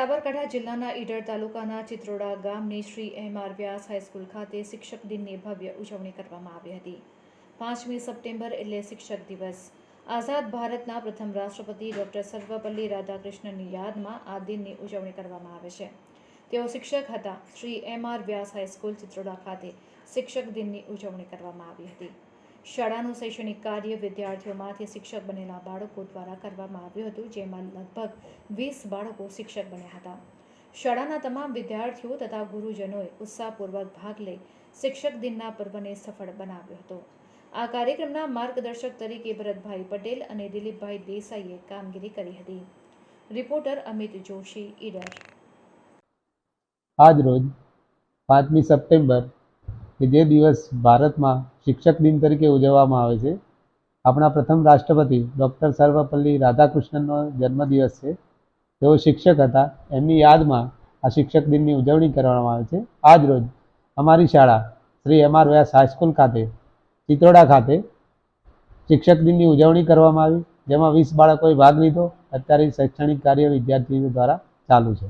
સાબરકાંઠા જિલ્લાના ઈડર તાલુકાના ચિત્રોડા ગામની શ્રી એમ.આર. વ્યાસ હાઈસ્કૂલ ખાતે શિક્ષક દિનની ભવ્ય ઉજવણી કરવામાં આવી હતી। 5મી સપ્ટેમ્બર એટલે શિક્ષક દિવસ। આઝાદ ભારતના પ્રથમ રાષ્ટ્રપતિ ડૉક્ટર સર્વપલ્લી રાધાકૃષ્ણનની યાદમાં આ દિનની ઉજવણી કરવામાં આવે છે। તેઓ શિક્ષક હતા। શ્રી એમ.આર. વ્યાસ હાઈસ્કૂલ ચિત્રોડા ખાતે શિક્ષક દિનની ઉજવણી કરવામાં આવી હતી। શાળાનું શૈક્ષણિક કાર્ય વિદ્યાર્થીઓમાંથી શિક્ષક બનેલા બાળકો દ્વારા કરવામાં આવ્યું હતું, જેમાં લગભગ 20 બાળકો શિક્ષક બન્યા હતા। શાળાના તમામ વિદ્યાર્થીઓ તથા ગુરુજનોએ ઉત્સાહપૂર્વક ભાગ લઈ શિક્ષક દિનના પર્વને સફળ બનાવ્યો હતો। આ કાર્યક્રમના માર્ગદર્શક તરીકે ભરતભાઈ પટેલ અને દિલીપભાઈ દેસાઈએ કામગીરી કરી હતી। રિપોર્ટર અમિત જોશી, ઈડર। આજ રોજ 5મી સપ્ટેમ્બર કે જે દિવસ ભારતમાં શિક્ષક દિન તરીકે ઉજવવામાં આવે છે, આપણા પ્રથમ રાષ્ટ્રપતિ ડૉક્ટર સર્વપલ્લી રાધાકૃષ્ણનનો જન્મદિવસ છે। તેઓ શિક્ષક હતા। એમની યાદમાં આ શિક્ષક દિનની ઉજવણી કરવામાં આવે છે। આજ રોજ અમારી શાળા શ્રી એમ.આર. વ્યાસ હાઈસ્કૂલ ખાતે ચિત્રોડા ખાતે શિક્ષક દિનની ઉજવણી કરવામાં આવી, જેમાં 20 બાળકોએ ભાગ લીધો। અત્યારે શૈક્ષણિક કાર્ય વિદ્યાર્થીઓ દ્વારા ચાલુ છે।